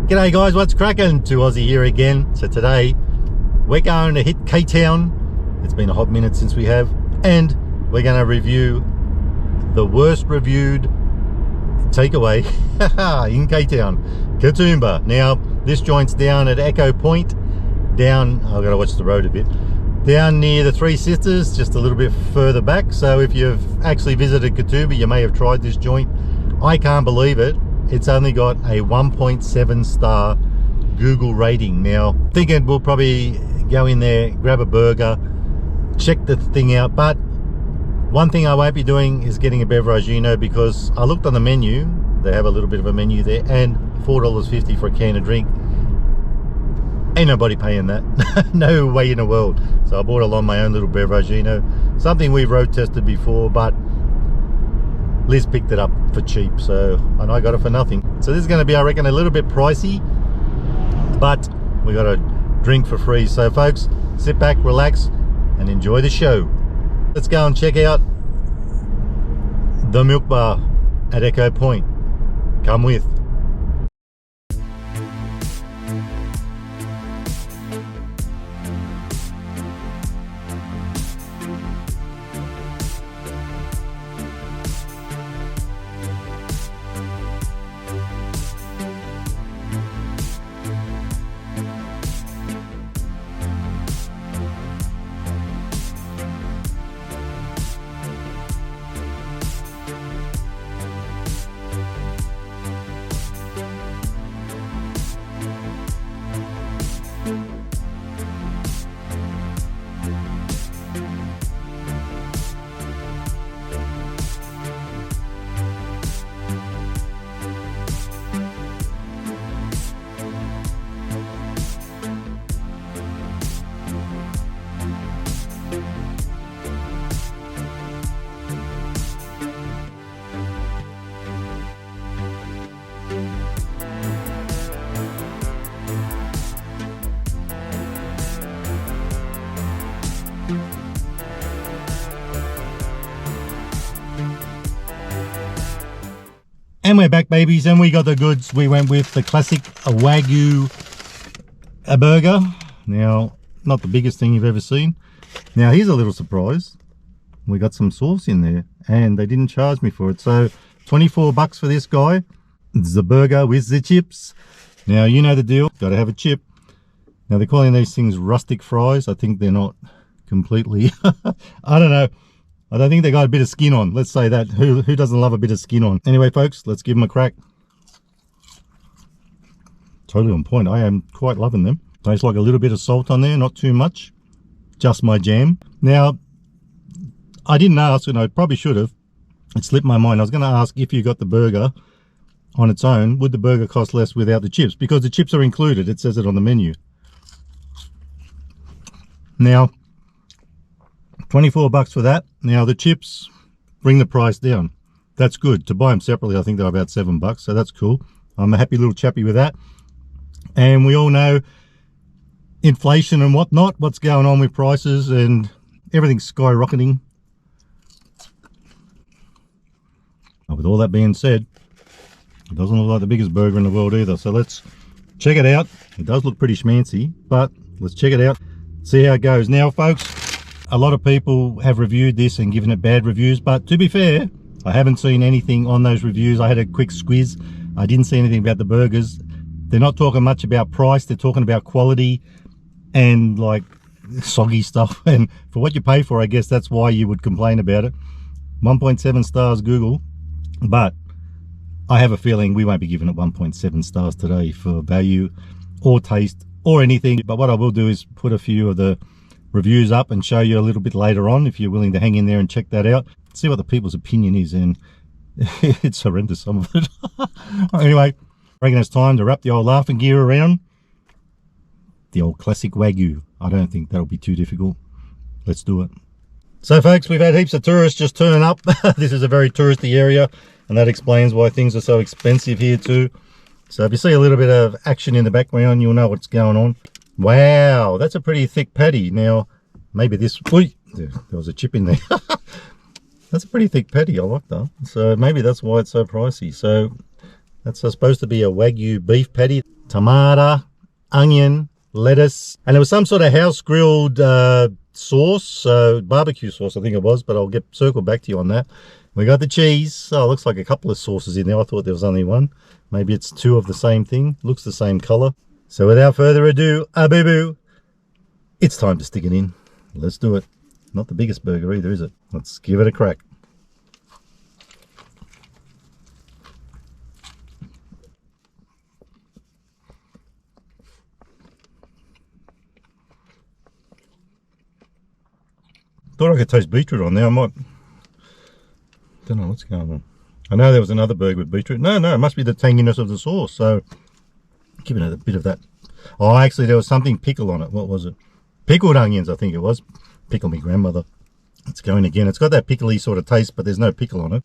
G'day guys, what's cracking? To Aussie here again. So today we're going to hit K-Town. It's been a hot minute since we have, and we're going to review the worst reviewed takeaway in K-Town, Katoomba. Now this joint's down at Echo Point, down, I've got to watch the road a bit, down near the Three Sisters, just a little bit further back. So if you've actually visited Katoomba, you may have tried this joint. I can't believe it. It's only got a 1.7 star Google rating. Now, thinking we'll probably go in there, grab a burger, check the thing out. But one thing I won't be doing is getting a beveragino, because I looked on the menu. They have a little bit of a menu there, and $4.50 for a can of drink. Ain't nobody paying that. No way in the world. So I bought along my own little beveragino, something we've road tested before, but Liz picked it up for cheap, and I got it for nothing. So this is going to be, I reckon, a little bit pricey, but we got a drink for free. So folks, sit back, relax, and enjoy the show. Let's go and check out the Milkbar at Echo Point. Come with. And we're back, babies, and we got the goods. We went with the classic Wagyu burger. Now, not the biggest thing you've ever seen. Now, here's a little surprise. We got some sauce in there, and they didn't charge me for it. So, 24 bucks for this guy. It's the burger with the chips. Now, you know the deal. Got to have a chip. Now, they're calling these things rustic fries. I think they're not completely... I don't know. I don't think they got a bit of skin on. Let's say that. Who doesn't love a bit of skin on? Anyway, folks, let's give them a crack. Totally on point. I am quite loving them. Tastes like a little bit of salt on there, not too much. Just my jam. Now, I didn't ask, and I probably should have. It slipped my mind. I was going to ask, if you got the burger on its own, would the burger cost less without the chips? Because the chips are included. It says it on the menu. Now, 24 bucks for that. Now the chips bring the price down. That's good. To buy them separately, I think they're about 7 bucks, so that's cool. I'm a happy little chappy with that. And we all know inflation and whatnot, what's going on with prices, and everything's skyrocketing. With all that being said, it doesn't look like the biggest burger in the world either, so let's check it out. It does look pretty schmancy, but let's check it out, see how it goes. Now folks, a lot of people have reviewed this and given it bad reviews, but to be fair, I haven't seen anything on those reviews. I had a quick squiz. I didn't see anything about the burgers. They're not talking much about price. They're talking about quality and like soggy stuff. And for what you pay for, I guess that's why you would complain about it. 1.7 stars Google, but I have a feeling we won't be giving it 1.7 stars today for value or taste or anything. But what I will do is put a few of the reviews up and show you a little bit later on, if you're willing to hang in there and check that out, see what the people's opinion is. And it's horrendous, some of it. Anyway, I reckon it's time to wrap the old laughing gear around the old classic Wagyu. I don't think that'll be too difficult. Let's do it. So folks, we've had heaps of tourists just turn up. This is a very touristy area, and that explains why things are so expensive here too. So if you see a little bit of action in the background, you'll know what's going on. Wow, that's a pretty thick patty. Now, maybe this... There was a chip in there. That's a pretty thick patty. I like that. So maybe that's why it's so pricey. So that's supposed to be a Wagyu beef patty. tomato, onion, lettuce, and there was some sort of house grilled sauce, barbecue sauce I think it was, but I'll circle back to you on that. We got the cheese. Oh, it looks like a couple of sauces in there. I thought there was only one. Maybe it's two of the same thing. Looks the same color. So without further ado, boo-boo, it's time to stick it in. Let's do it. Not the biggest burger either, is it? Let's give it a crack. Thought I could taste beetroot on there. I might. Don't know what's going on. I know there was another burger with beetroot. No, it must be the tanginess of the sauce. So, giving it a bit of that. Oh, actually, there was something pickled on it. What was it? Pickled onions, I think it was. Pickle me grandmother. It's going again. It's got that pickly sort of taste, but there's no pickle on it.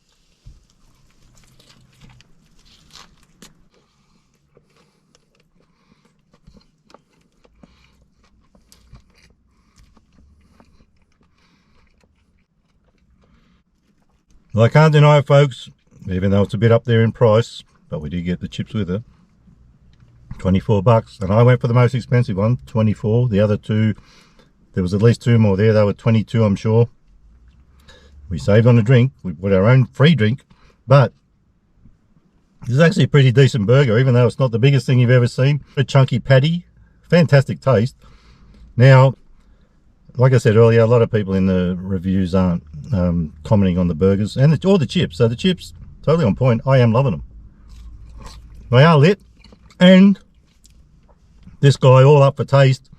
Well, I can't deny it, folks, even though it's a bit up there in price, but we do get the chips with it. 24 bucks, and I went for the most expensive one, 24. The other two, there was at least two more there. They were 22, I'm sure. We saved on a drink. We bought our own free drink, but this is actually a pretty decent burger, even though it's not the biggest thing you've ever seen. A chunky patty, fantastic taste. Now, like I said earlier, a lot of people in the reviews aren't commenting on the burgers and or the chips. So the chips, totally on point. I am loving them. They are lit, and this guy, all up for taste,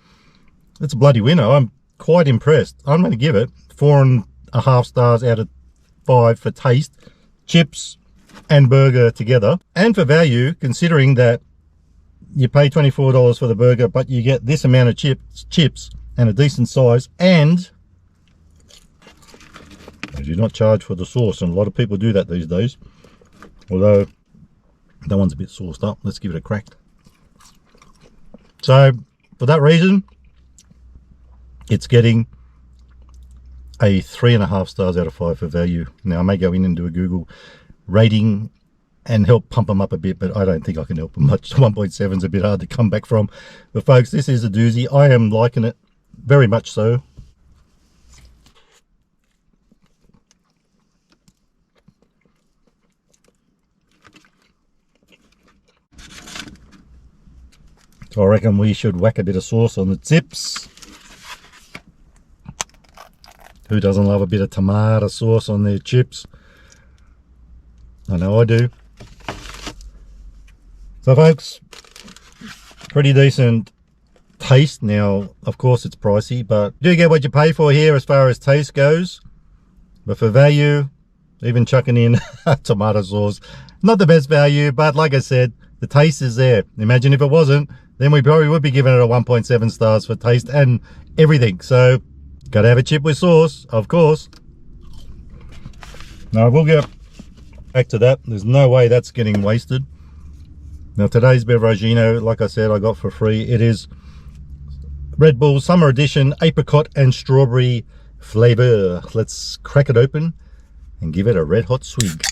it's a bloody winner. I'm quite impressed. I'm going to give it 4.5 stars out of 5 for taste, chips and burger together, and for value, considering that you pay $24 for the burger, but you get this amount of chips and a decent size, and they do not charge for the sauce, and a lot of people do that these days, although that one's a bit sauced up. Let's give it a crack. So for that reason, it's getting a 3.5 stars out of 5 for value. Now I may go in and do a Google rating and help pump them up a bit, but I don't think I can help them much. 1.7 is a bit hard to come back from, but folks, this is a doozy. I am liking it very much so. So I reckon we should whack a bit of sauce on the chips. Who doesn't love a bit of tomato sauce on their chips? I know I do. So folks, pretty decent taste. Now, of course, it's pricey, but you do get what you pay for here as far as taste goes. But for value, even chucking in tomato sauce, not the best value, but like I said, the taste is there. Imagine if it wasn't, then we probably would be giving it a 1.7 stars for taste and everything. So, gotta have a chip with sauce, of course. Now, we'll get back to that. There's no way that's getting wasted. Now, today's beveragino, like I said, I got for free. It is Red Bull Summer Edition apricot and strawberry flavor. Let's crack it open and give it a red hot swig.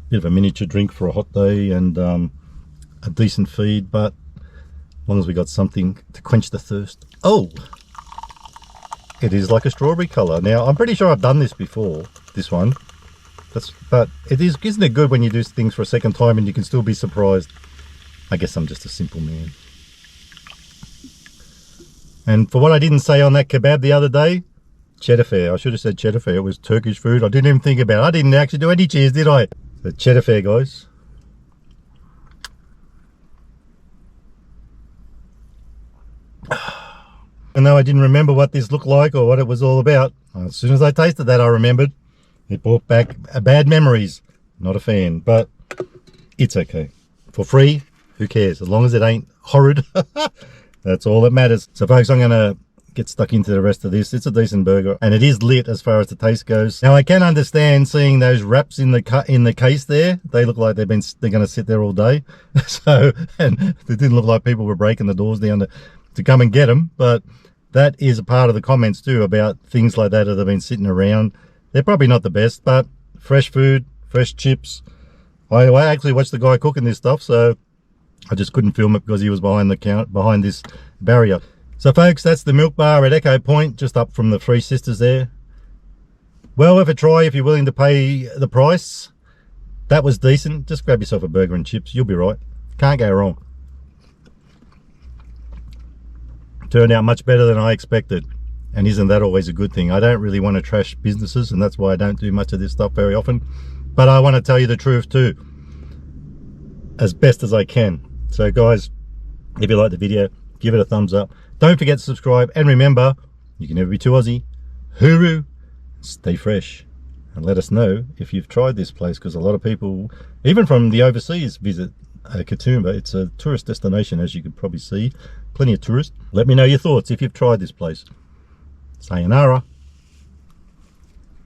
Bit of a miniature drink for a hot day and a decent feed, but as long as we got something to quench the thirst. Oh, it is like a strawberry color. Now, I'm pretty sure I've done this before, this one. But it is, isn't it good when you do things for a second time and you can still be surprised? I guess I'm just a simple man. And for what I didn't say on that kebab the other day, cheddar fare. I should have said cheddar fare. It was Turkish food. I didn't even think about it. I didn't actually do any cheers, did I? The cheddar fare, guys. And though I didn't remember what this looked like or what it was all about, as soon as I tasted that, I remembered. It brought back bad memories. Not a fan, but it's okay. For free, who cares? As long as it ain't horrid, that's all that matters. So folks, I'm gonna get stuck into the rest of this. It's a decent burger, and it is lit as far as the taste goes. Now I can understand seeing those wraps in the case there. They look like they're gonna sit there all day. So, and it didn't look like people were breaking the doors down to come and get them. But that is a part of the comments too about things like that have been sitting around. They're probably not the best, but fresh food, fresh chips. I actually watched the guy cooking this stuff, so I just couldn't film it because he was behind this barrier. So folks, that's the Milkbar at Echo Point, just up from the Three Sisters there. Well worth a try if you're willing to pay the price. That was decent. Just grab yourself a burger and chips, you'll be right. Can't go wrong. Turned out much better than I expected. And isn't that always a good thing? I don't really want to trash businesses, and that's why I don't do much of this stuff very often. But I want to tell you the truth too, as best as I can. So guys, if you like the video, give it a thumbs up. Don't forget to subscribe, and remember, you can never be too Aussie. Hooroo, stay fresh, and let us know if you've tried this place, because a lot of people, even from the overseas, visit Katoomba. It's a tourist destination, as you could probably see. Plenty of tourists. Let me know your thoughts if you've tried this place. Sayonara.